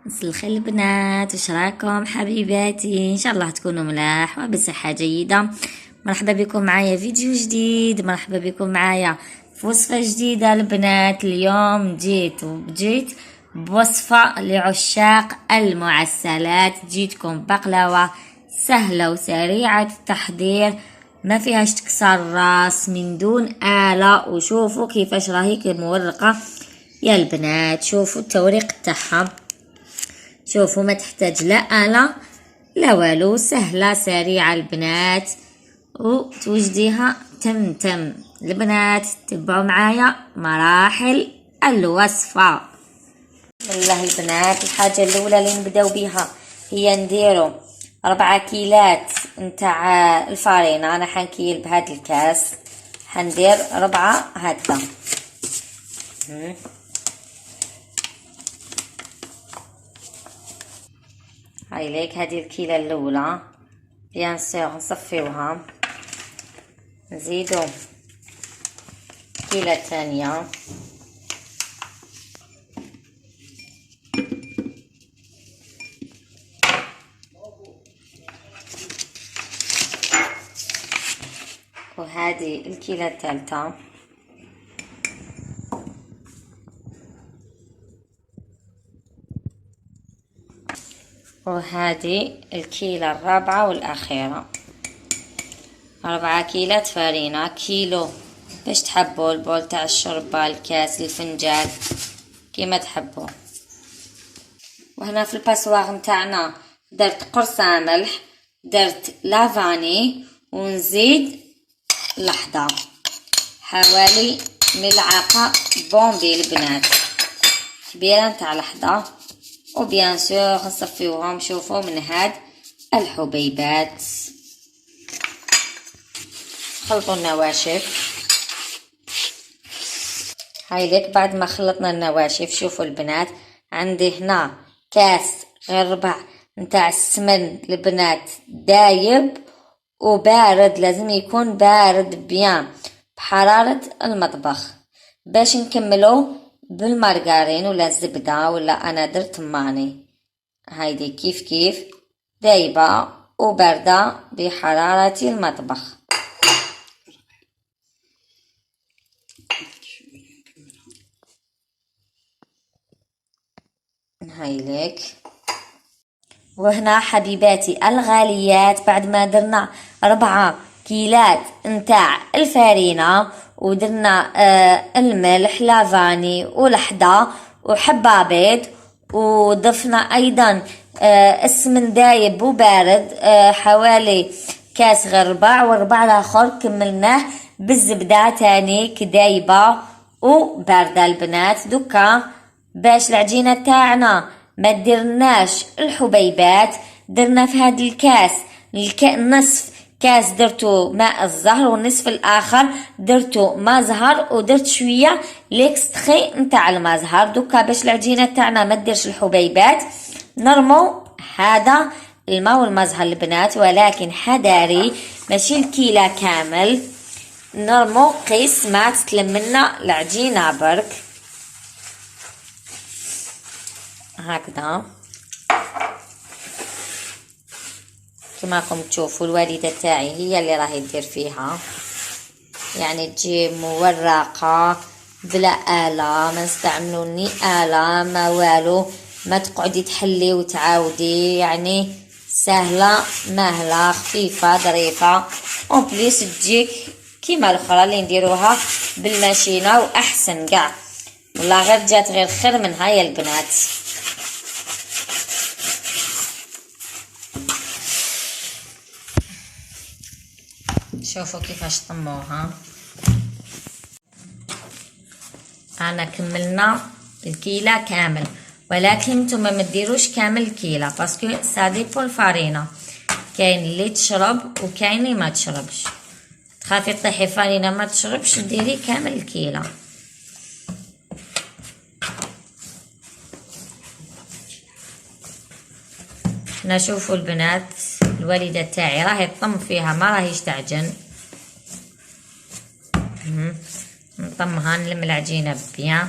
مساء الخير البنات، وش راكم حبيباتي؟ ان شاء الله تكونوا ملاح وبصحة جيدة. مرحبا بكم معايا فيديو جديد، مرحبا بكم معايا في وصفة جديدة البنات. اليوم جيت بوصفة لعشاق المعسلات. جيتكم بقلاوة سهلة وسريعة التحضير، ما فيهاش تكسر راس، من دون آلة. وشوفوا كيفاش راهي مورقة يا البنات، شوفوا التوريق تاعها، شوفوا ما تحتاج لا آلة لا والو، سهلة سريعة البنات وتوجديها تم البنات. تبعوا معايا مراحل الوصفة. والله البنات، الحاجة الأولى اللي نبداو بها هي نديرو 4 كيلات نتاع الفارينة. أنا حنكيل بهاد الكاس، حندير 4 هكذا. هاي ليك هذه الكيلة الأولى، بيان سور نصفيوها، نزيدو كيلة ثانية، وهذه الكيلة الثالثة، وهذه الكيلة الرابعة والأخيرة. 4 كيلات فارينة، كيلو باش تحبوا البول تاع الشربة، الكاس، الفنجان، كيما تحبوا. وهنا في الباسواغ نتاعنا درت قرصان ملح، درت لافاني، ونزيد لحظة حوالي ملعقة بومبي البنات كبيرة نتاع لحظة. وبيان سور نصفيوهم. شوفوا من هاد الحبيبات، خلطوا النواشف. هاي ليك بعد ما خلطنا النواشف، شوفوا البنات، عندي هنا كاس غير ربع نتاع السمن البنات، دايب وبارد، لازم يكون بارد بيان بحرارة المطبخ. باش نكملو بالمارغرين ولا الزبدة، ولا انا درت ماني. هايدي كيف دايبة وباردة بحرارة المطبخ. هاي ليك. وهنا حبيباتي الغاليات، بعد ما درنا 4 كيلات نتاع الفارينة، ودرنا الملح لافاني ولحظة وحبة بيض، وضفنا ايضا السمن دايب وبارد حوالي كاس غير ربع، والربع الاخر كملناه بالزبدة تاني كدايبة وباردة البنات. دوكا باش العجينة تاعنا ما درناش الحبيبات، درنا في هذا الكاس نصف كاس درتو ماء الزهر، والنصف الاخر درتو ماء زهر، ودرت شويه ليكستخي نتاع الماء زهر. دوكا باش العجينه تاعنا ما ديرش الحبيبات، نرمو هذا الماء والماء زهر البنات، ولكن حذاري ماشي الكيلة كامل، نرمو قيس ما تتلمنا العجينه برك هكذا. كما راكم تشوفوا الوالده تاعي هي اللي راهي تدير فيها، يعني تجي مورقه بلا آلة، ما نستعملوا ني آلة ما والو، ما تقعدي تحلي وتعاودي، يعني سهله مهله خفيفه ظريفه. اون بليس تجيك كيما الاخرى اللي نديروها بالماشينه، واحسن كاع والله، غير جات غير خير منها يا البنات. شوفوا كيفاش طموها. انا كملنا الكيلة كامل، ولكن نتوما ما ديروش كامل الكيلة باسكو سا ديبو الفارينة، كاين اللي تشرب وكاين اللي ما تشربش. تخافي طيحي فارينة ما تشربش ديري كامل الكيلة. نشوفوا البنات الوالده تاعي راهي تطم فيها، ما راهيش تعجن. نطمها نلم العجينه بيان.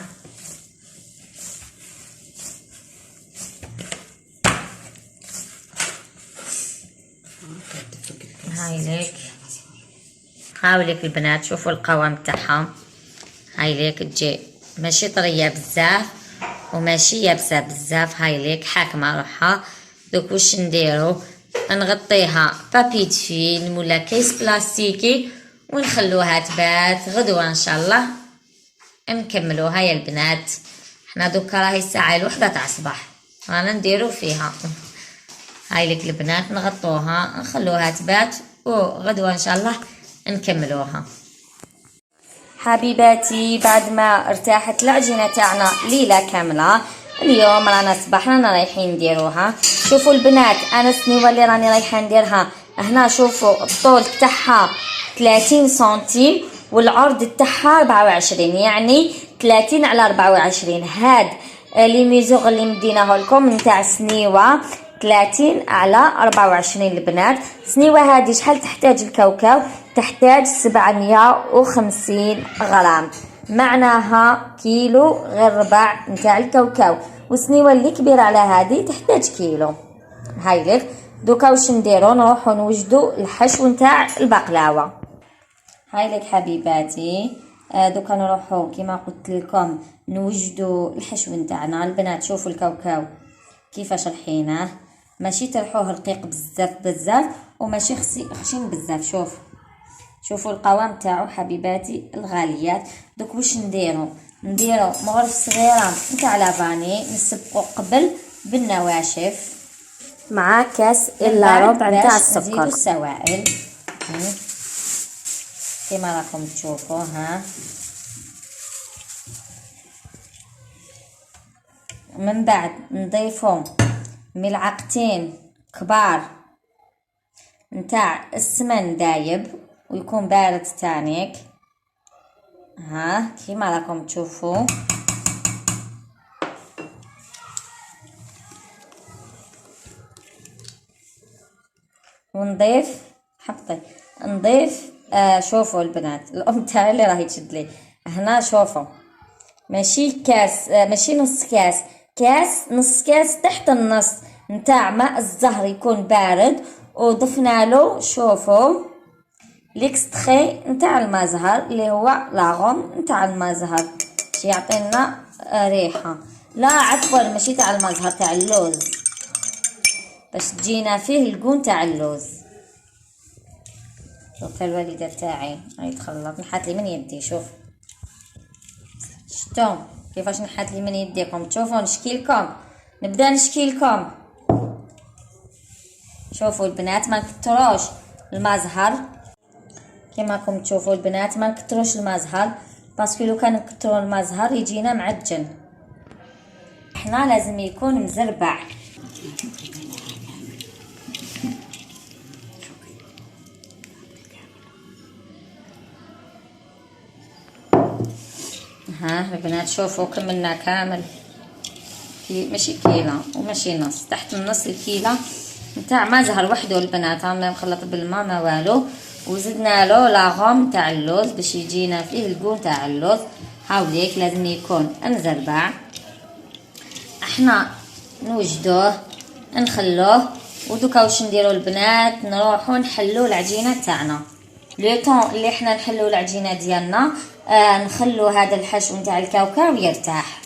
هاي ليك البنات، شوفوا القوام تاعها. هاي ليك تجي ماشي طريه بزاف وماشي يابسه بزاف. هاي ليك حاكمه روحها. دوك واش نديرو؟ نغطيها بابي تفيلم ولا كيس بلاستيكي ونخلوها تبات. غدوه ان شاء الله نكملوها يا البنات. حنا دوكا راهي الساعه 1 تاع الصباح رانا نديرو فيها. هاي لك البنات، نغطوها نخلوها تبات وغدوه ان شاء الله نكملوها. حبيباتي بعد ما ارتاحت العجينه تاعنا ليله كامله، اليوم رانا صباح رانا رايحين نديروها. شوفوا البنات، انا السنيوه اللي راني رايحه نديرها هنا، شوفوا الطول تاعها 30 سنتيم والعرض تاعها 24، يعني 30 على 24. هاد لي ميزوغ اللي مديناه لكم نتاع سنيوه 30 على 24 البنات. سنيوه هادي شحال تحتاج الكاوكاو؟ تحتاج 750 غرام، معناها كيلو غير ربع نتاع الكاوكاو. والسنيوه اللي كبيره على هادي تحتاج كيلو. هاي لك دوكا واش نديرو؟ نروحو نوجدو الحشو نتاع البقلاوه. هاي لك حبيباتي، دوكا نروحو كيما قلت لكم نوجدو الحشو نتاعنا البنات. شوفوا الكاوكاو كيفاش رحيناه، ماشي ترحوه رقيق بزاف وماشي خشين بزاف. شوفوا القوام تاعو حبيباتي الغاليات. دوك واش نديرو مغرف صغيره نتاع لافاني نسبقو قبل بالنواشف مع كاس الا ربع نتاع السكر. نزيدو السوائل كيما راكم تشوفوا. ها من بعد نضيفو ملعقتين كبار نتاع السمن دايب ويكون بارد تانيك. ها كيما راكم تشوفوا. ونضيف شوفوا البنات، الام تاعي اللي راهي تشد لي هنا. شوفوا ماشي كاس، ماشي نص نص كاس تحت النص نتاع ماء الزهر يكون بارد وضفنا له. شوفوا ليكستري نتاع المزهر اللي هو لاغوم نتاع المزهر باش يعطينا ريحه. لا عفوا ماشي تاع المزهر، تاع اللوز باش تجينا فيه الكون تاع اللوز. دوكا الوالده تاعي راهي تخلط نحات لي من يدي. شوف شفتوا كيفاش نحات لي من يديكم؟ تشوفوا نبدا نشكيلكم. شوفوا البنات ما نكتروش المزهر كيما راكم تشوفوا البنات، ما نكتروش المزهر باسكو لو كان نكترو المزهر يجينا معجن. احنا لازم يكون مزربع. ها البنات شوفوا كملنا كامل ماشي كيلة وماشي نص، تحت النص الكيلة نتاع مزهر وحده البنات. عامله مخلط بالماء ما والو، وزدنا له لاغوم تاع اللوز باش يجينا فيه الكون تاع اللوز. هاوليك لازم يكون مزربع. احنا نوجدوه نخلوه. ودوكا واش نديرو البنات؟ نروحو نحلو العجينه تاعنا. لو طون اللي احنا نحلو العجينه ديالنا نخلو هذا الحشو نتاع الكاوكاو يرتاح.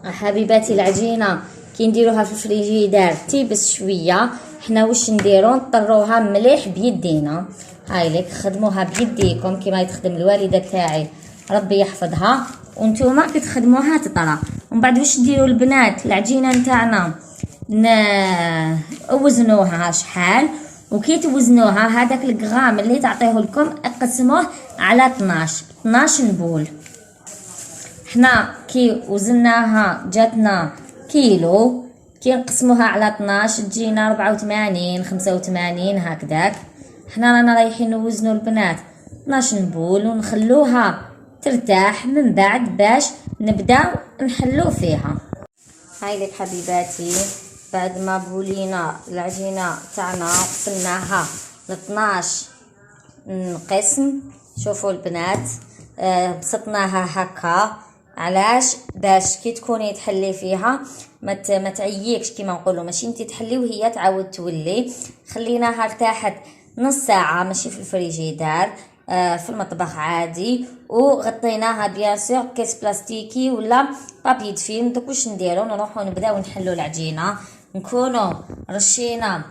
حبيباتي العجينه كي نديروها في الفريجيدار تيبس شويه، حنا واش نديرو؟ نطروها مليح بيدينا. هاي لك خدموها بيديكم كيما تخدم الوالده تاعي ربي يحفظها، وانتوما كي تخدموها تطرى. ومن بعد واش نديرو البنات؟ العجينه نتاعنا وزنوها شحال، وكي توزنوها هذاك الغرام اللي تعطيه لكم اقسموه على 12 بول. حنا كي وزناها جاتنا كيلو، كي نقسموها على 12 تجينا 84 85 هكذاك. حنا رانا رايحين نوزنوا البنات 12 بول ونخلوها ترتاح من بعد باش نبداو نحلو فيها. هاي لك حبيباتي، بعد ما بولينا العجينه تاعنا قسمناها ل 12 قسم. شوفوا البنات بسطناها هكا، علاش؟ باش كي تكوني تحلي فيها ما تعييكش كيما نقولوا، ماشي انت تحلي وهي تعاود تولي. خليناها ارتاحت نص ساعه ماشي في الفريجيدار، في المطبخ عادي، وغطيناها بيان سور كيس بلاستيكي ولا بابي دفين. دوك واش نديرو؟ نروحو نبداو نحلو العجينه، نكونو رشينا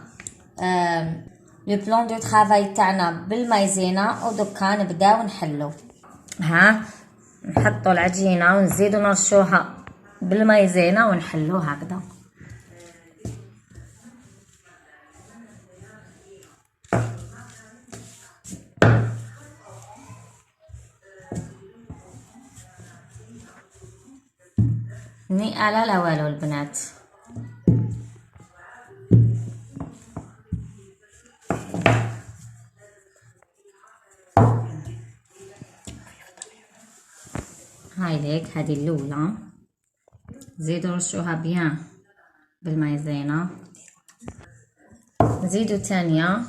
لو بلان دو طرافاي تاعنا بالمايزينا، ودوكا نبداو نحلو. ها نحطو العجينه ونزيدو نرشوها بالمايزينا ونحلو هكذا. نقالة لا والو البنات. هاي ليك هذه الاولى، زيدو رشوها بيان بالمايزينا. نزيدو تانية.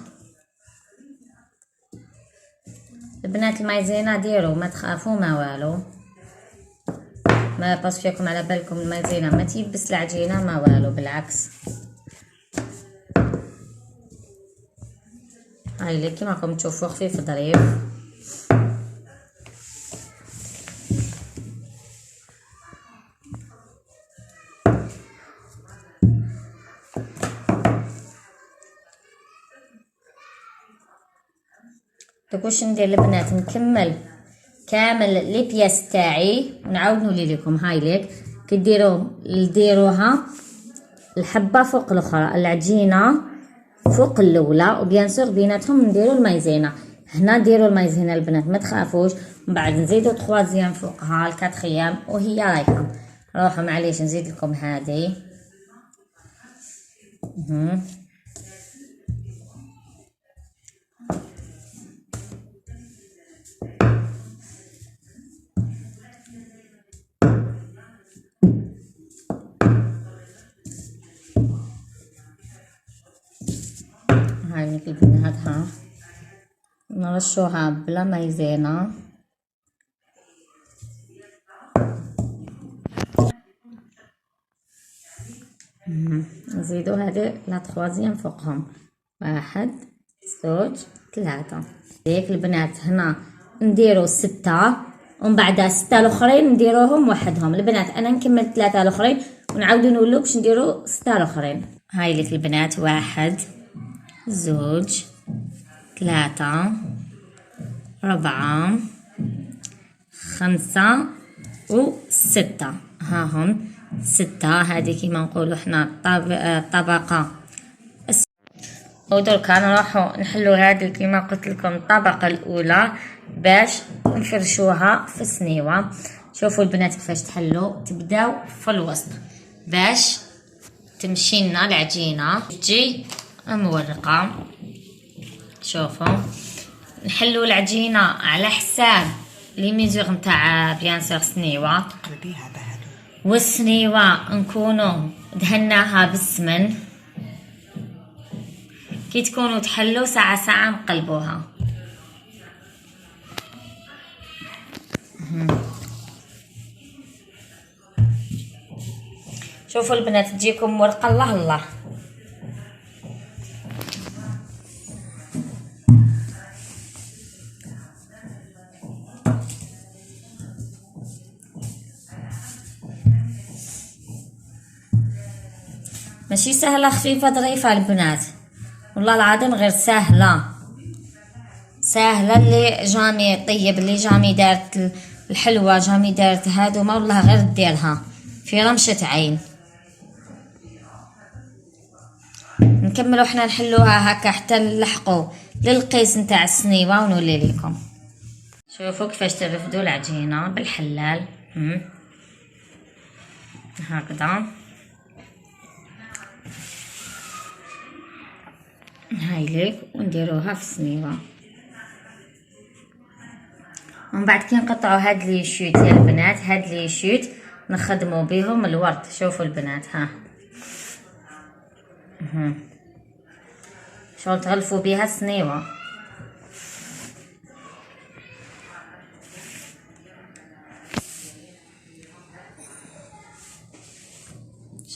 البنات المايزينا ديرو ما تخافوا ما والو، ما باس فيكم على بالكم المايزينا ما تيبس العجينه ما والو، بالعكس. هاي لي كيما راكم تشوفوا خفيف ظريف. دوك واش ندير البنات؟ نكمل كامل لي بياس تاعي ونعاود نولي لكم. هاي ليك ديروها الحبه فوق الاخرى، العجينه فوق الاولى، وبيان سور بيناتهم نديرو المايزينا. هنا ديروا المايزينا البنات ما تخافوش، من بعد نزيدو تخوازيام فوقها الكاتخيام وهي رايحه. روحوا معليش نزيد لكم هذه. هاي مثل البنات ها نرشوها بلا مايزينا. نزيدو هذه لا تخوازيام فوقهم، 1 2 3. ديك البنات هنا نديرو 6 ومن بعد 6 الاخرين نديروهم وحدهم. البنات انا نكمل 3 الاخرين ونعاودو نولو باش نديرو 6 الاخرين. هاي لك البنات 1 2 3 4 5 و6. ها هم 6. هذه كيما نقولوا حنا طبقة. ودركا نروحو نحلو هذه كيما قلت لكم الطبقة الأولى باش نفرشوها في السنيوة. شوفوا البنات كيفاش تحلو، تبداو في الوسط باش تمشي لنا العجينة تجي مورقة. شوفوا نحلو العجينة على حساب لي ميزور نتاع بيان سور سنيوة، والسنيوة نكونو دهناها بالسمن. كي تكونوا تحلو ساعة ساعة نقلبوها. شوفوا البنات تجيكم ورقة الله الله. ماشي سهلة، خفيفة ظريفة البنات، والله العظيم غير سهلة اللي جامي طيب، اللي جامي دارت الحلوة جامي دارت هادو ما والله غير ديرها في رمشة عين. نكملوا حنا نحلوها هكا حتى نلحقوا للقيس نتاع السنيوة ونولي لكم. شوفوا كيفاش ترفدوا العجينة بالحلال هكذا. هاي ليك ونديروها في السنيوة. ومن بعد كي نقطعوا هاد لي شوت يا البنات، هاد لي شوت نخدموا بهم الورد. شوفوا البنات ها شغل تغلفوا بها السنيوة.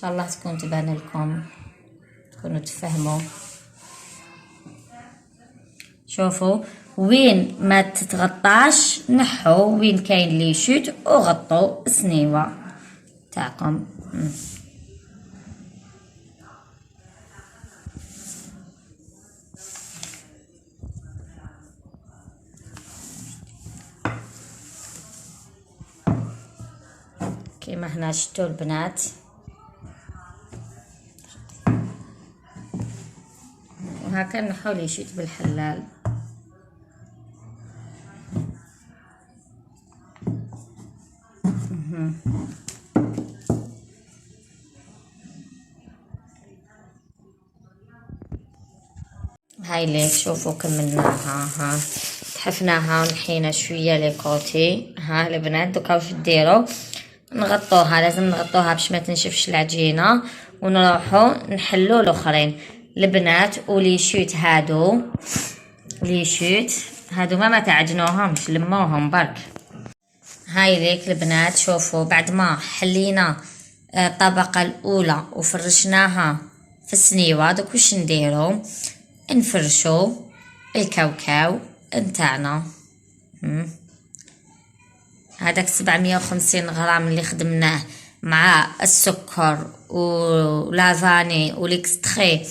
شاء الله تكون تبان لكم، تكونوا تفهموا. شوفوا وين ما تتغطاش نحو، وين كاين لي شوت وغطوا السنيوه تاعكم. كيما هنا شفتوا البنات، وهكا نحاول يشيت بالحلال. هاي ليك شوفوا كملناها، ها تحفناها ونحينا شويه لي كوتي. ها البنات دوكا واش ديروا، نغطوها، لازم نغطوها باش ما تنشفش العجينه، ونروحوا نحلوا الاخرين البنات. ولي شوت هادو، لي شوت هادو ما تعجنوهمش، لموهم برك. هاي ليك البنات شوفوا، بعد ما حلينا الطبقه الاولى وفرشناها في السنيوه، دوك واش نديرو، نفرشوا الكاوكاو نتاعنا. هذاك 750 غرام اللي خدمناه مع السكر ولافاني وليكستري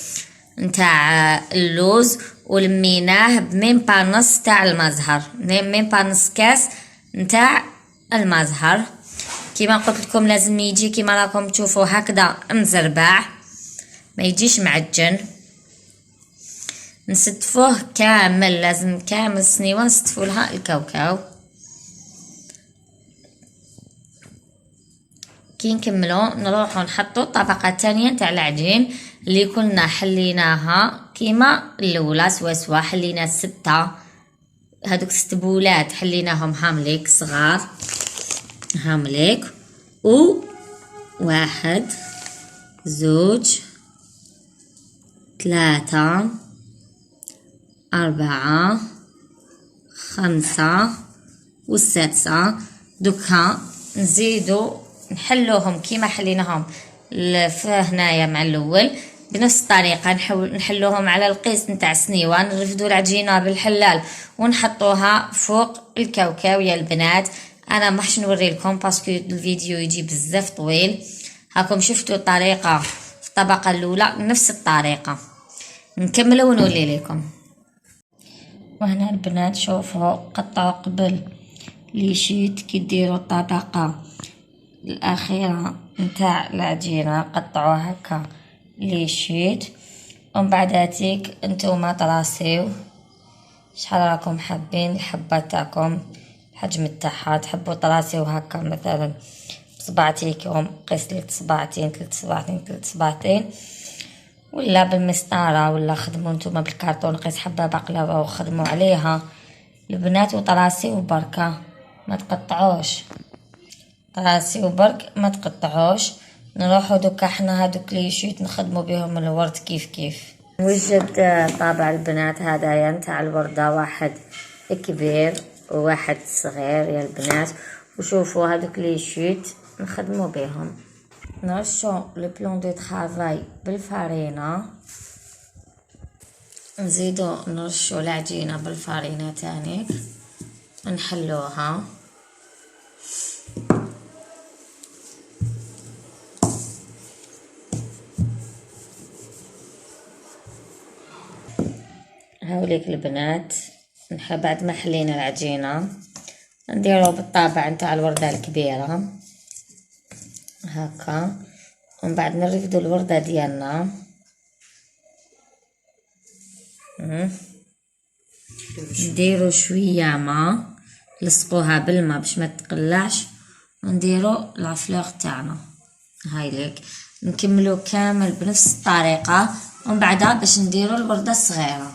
نتاع اللوز، ولميناه بميم با نص تاع المزهر، ميم با نص كاس نتاع المزهر. كيما قلت لكم لازم يجي كيما راكم تشوفوا هكذا مزربع، ما يجيش معجن. نستفوه كامل، لازم كامل سنيوه نستفو لها الكاوكاو. كي نكملو نروحو نحطو الطبقه الثانيه تاع العجين اللي كنا حليناها كيما الاولى، سوا حلينا 6، هادوك 6 بولات حليناهم هامليك صغار، هامليك، و 1 2 3 4 5 و6. دوكا نزيدو نحلوهم كيما حليناهم هنايا مع الاول بنفس الطريقه، نحلوهم على القيس نتاع سنيوه، نرفدو العجينه بالحلال ونحطوها فوق الكاوكاو. يا البنات انا ما حش نوري لكم باسكو الفيديو يجي بزاف طويل. هاكم شفتوا الطريقه في الطبقه الاولى، نفس الطريقه نكملوا ونولي لكم. وهنا البنات شوفوا قطعوا قبل لي شيت كي ديروا الطبقه الاخيره نتاع العجينه، قطعوا هكا لي شيت، ومن بعداتيك نتوما طراسيو شحال راكم حابين الحبه تاعكم، الحجم تاعها تحبوا طراسيو هكا مثلا بصبعتيكم، قيس لك صباعتين 3 صباعتين 3 صباعتين، ولا بالمسطره، ولا خدموا نتوما بالكارطون قيس حبه بقلاوه وخدموا عليها البنات، وطراسيو بركه ما تقطعوش، طراسيو برك ما تقطعوش. نروحو دوكا حنا هادوك لي شيت نخدموا بهم الورد كيف نوجد طابع البنات هذايا نتاع الورده، واحد كبير وواحد صغير يا البنات. وشوفوا هادوك لي شيت نخدموا بهم، نرشو لو بلون دو طرافاي بالفارينه، نزيدو نرشو العجينه بالفارينه تانيك، نحلوها. هاوليك البنات بعد ما حلينا العجينه نديرو بالطابع نتاع الورده الكبيره هكا، ومن بعد نرفدو الورده ديالنا، نديرو شويه ما لصقوها بالما باش ما تقلعش، ونديرو العفلوغ تاعنا. هاي ليك نكملو كامل بنفس الطريقه، ومن بعدها باش نديرو الورده الصغيره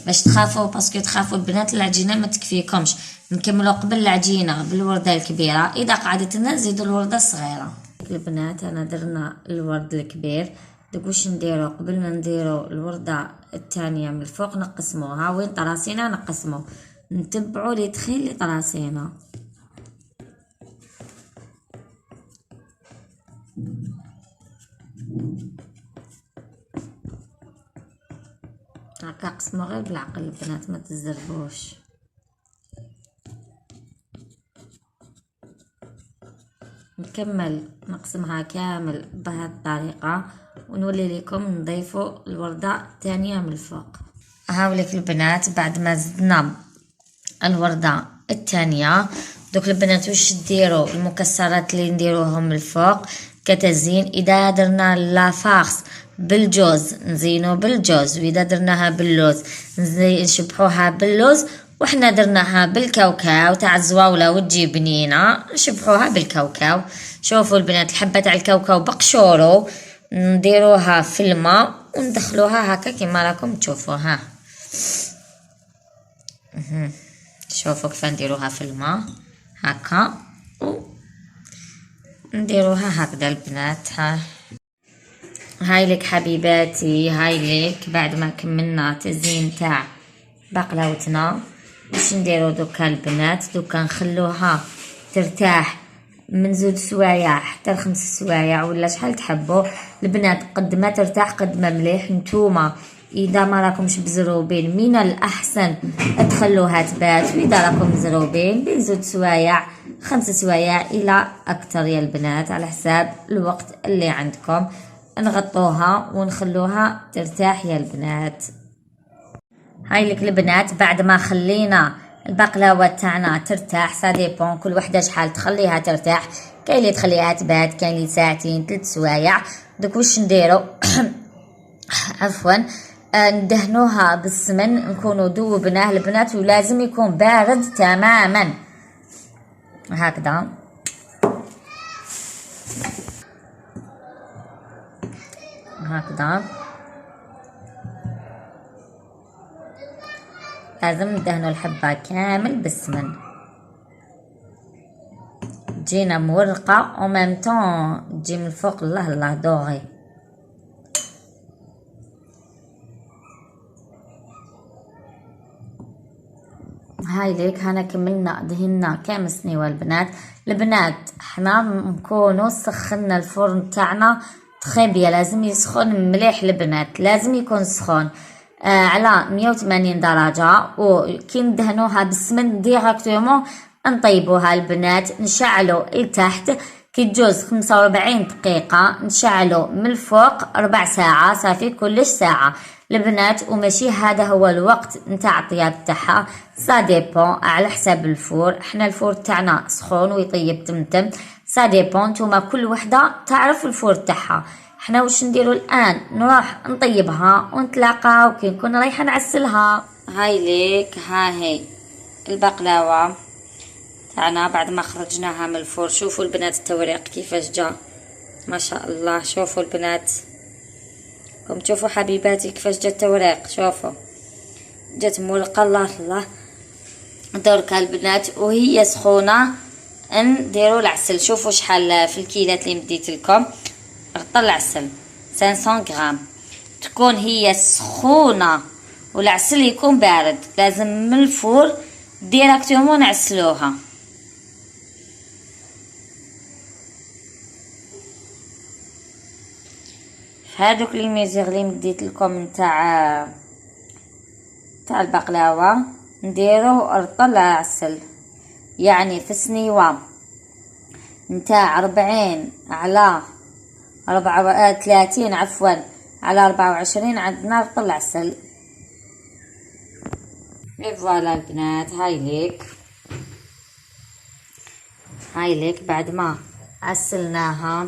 باش تخافوا، باسكو تخافوا البنات العجينه ما تكفيكمش، نكملوا قبل العجينه بالورده الكبيره، اذا قعدت لنا نزيدوا الورده الصغيره. البنات انا درنا الورد الكبير، دوك واش نديروا قبل ما نديروا الورده الثانيه من الفوق نقسموها، وين طراسينا نقسمو، نتبعوا لي تخي اللي طراسينا. هكا قسمو غير بالعقل البنات، ما تزربوش. نكمل نقسمها كامل بهذه الطريقة ونولي لكم نضيفوا الوردة الثانية من الفوق. هاوليك البنات بعد ما زدنا الوردة الثانية، دوك البنات واش ديروا المكسرات اللي نديروهم من الفوق كتزيين. اذا درنا لافارس بالجوز نزينو بالجوز، واذا درناها باللوز نشبحوها باللوز، وحنا درناها بالكاوكاو تاع الزواولة وتجي بنينة نشبحوها بالكاوكاو. شوفوا البنات الحبة تاع الكاوكاو بقشورو نديروها في الماء وندخلوها هكا كما راكم تشوفوها. شوفوا كيف نديروها في الماء هكا نديروها هكذا البنات. هاي لك حبيباتي، هاي لك بعد ما كملنا تزيين تاع بقلاوتنا. باش نديرو دوكا البنات، دوكا نخلوها ترتاح من 2 سوايع حتى ل5 سوايع ولا شحال تحبوا البنات. قد ما ترتاح قد ما مليح. نتوما اذا ما راكمش بزروبين من الاحسن تخلوها تبات، واذا راكم مزروبين بين 2 سوايع 5 سوايع الى اكثر يا البنات على حساب الوقت اللي عندكم. نغطوها ونخلوها ترتاح يا البنات. هاي لك البنات بعد ما خلينا البقلاوه تاعنا ترتاح، سا ديبون كل وحده شحال تخليها ترتاح. كاين اللي تخليها تبات، كاين اللي ساعتين 3 سوايع. دوك واش نديرو عفوا ندهنوها بالسمن، نكونوا ذوبناه البنات ولازم يكون بارد تماما هكذا. هكذا لازم ندهنوا الحبة كامل بالسمن، تجينا مورقة وميم طون تجي من الفوق الله الله دوغي. هاي ليك هنا كملنا دهنا كامل سنيوة البنات حنا نكونوا سخنا الفرن تاعنا تخيبيا، لازم يسخن مليح البنات، لازم يكون سخون على 180 درجة. وكي ندهنوها بالسمن ديراكتومون نطيبوها البنات، نشعلو لتحت كي تجوز 45 دقيقة، نشعلو من الفوق 4 ساعة صافي كلش ساعة البنات. وماشي هذا هو الوقت نتاع الطياب تاعها، سا ديبون على حساب الفور. احنا الفور تاعنا سخون ويطيب تمتم، سا ديبون نتوما كل وحده تعرف الفور تاعها. احنا واش نديرو الان نروح نطيبها ونتلاقاو كي نكون رايحه نعسلها. هاي ليك ها هي البقلاوه تاعنا بعد ما خرجناها من الفور. شوفوا البنات التوريق كيفاش جا ما شاء الله. شوفوا البنات كم تشوفوا حبيباتي كيفاش جا التوريق، شوفوا جات مولقه الله الله. دركا البنات وهي سخونه نديرو العسل. شوفوا شحال في الكيلات اللي مديت لكم غطى العسل 500 غرام. تكون هي سخونه والعسل يكون بارد، لازم من الفور ديراكتومون نعسلوها. هادوك لي ميزيغ لي مديت لكم تاع البقلاوه نديرو رطل عسل، يعني في سنيوه نتاع 40 على 30 عفوا على 24 عندنا رطل عسل. فوالا البنات هاي ليك بعد ما عسلناها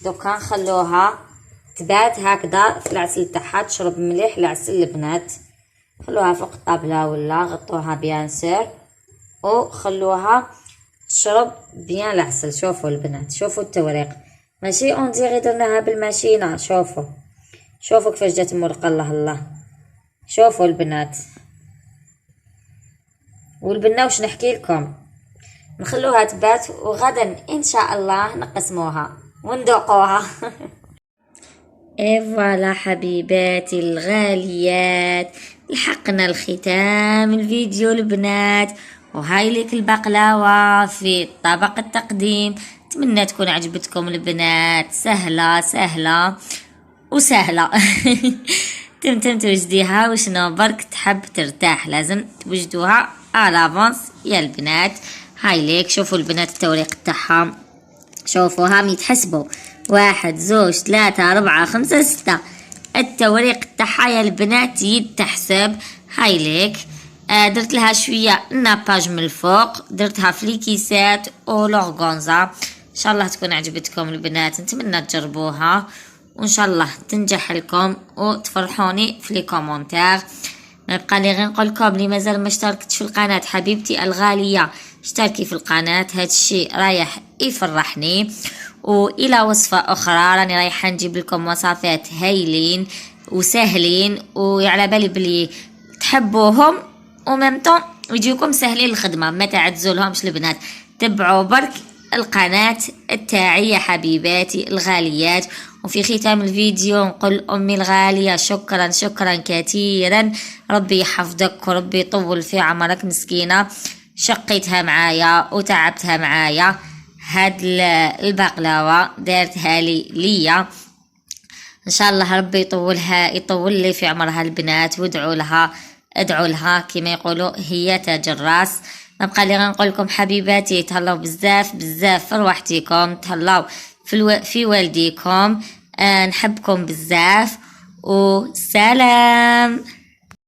دوكا نخلوها تبات هكذا في العسل تاعها، تشرب مليح العسل البنات. خلوها فوق الطابله ولا غطوها بيان سور وخلوها تشرب بيان العسل. شوفوا البنات شوفوا التوريق ماشي اون ديغي درناها بالماشينه. شوفوا كيفاش جات مرقه الله الله. شوفوا البنات والبنا واش نحكي لكم، نخلوها تبات وغدا ان شاء الله نقسموها وندوقوها. فوالا حبيباتي الغاليات لحقنا الختام الفيديو البنات. وهاي لك البقلاوه في طبق التقديم. اتمنى تكون عجبتكم البنات، سهله وسهلة. تم توجديها، وشنو برك تحب ترتاح لازم توجدوها الافونس يا البنات. هاي ليك شوفوا البنات التوريق تاعها، شوفوا هام يتحسبوا 1 2 3 4 5 6. التوريق تاعها يا البنات يتحسب. هاي ليك درت لها شويه ناباج من الفوق، درتها في ليكيسات ولورغونزا. ان شاء الله تكون عجبتكم البنات، نتمنى تجربوها وان شاء الله تنجح لكم وتفرحوني في لي كومونتير. ما بقى لي غير نقول لكم اللي مازال ما اشتركتش في القناه حبيبتي الغاليه اشتركي في القناه، هاد الشيء رايح يفرحني. والى وصفه اخرى راني رايحه نجيب لكم وصفات هايلين وسهلين وعلى بالي بلي تحبوهم وممتون ويجيكم سهلين الخدمه، ما تعزولهمش البنات. تبعوا برك القناه التاعي يا حبيباتي الغاليات. وفي ختام الفيديو نقول أمي الغالية شكرا شكرا كثيرا، ربي يحفظك وربي يطول في عمرك مسكينة، شقيتها معايا وتعبتها معايا. هاد البقلاوة دارتها ليا، ان شاء الله ربي يطول لي في عمرها البنات، وادعوا لها ادعوا لها كما يقولوا هي تاج الراس. ما بقى لي غنقول لكم حبيباتي تهلاو بزاف بزاف في روحتكم، تهلاو في والديكم. نحبكم بزاف وسلام.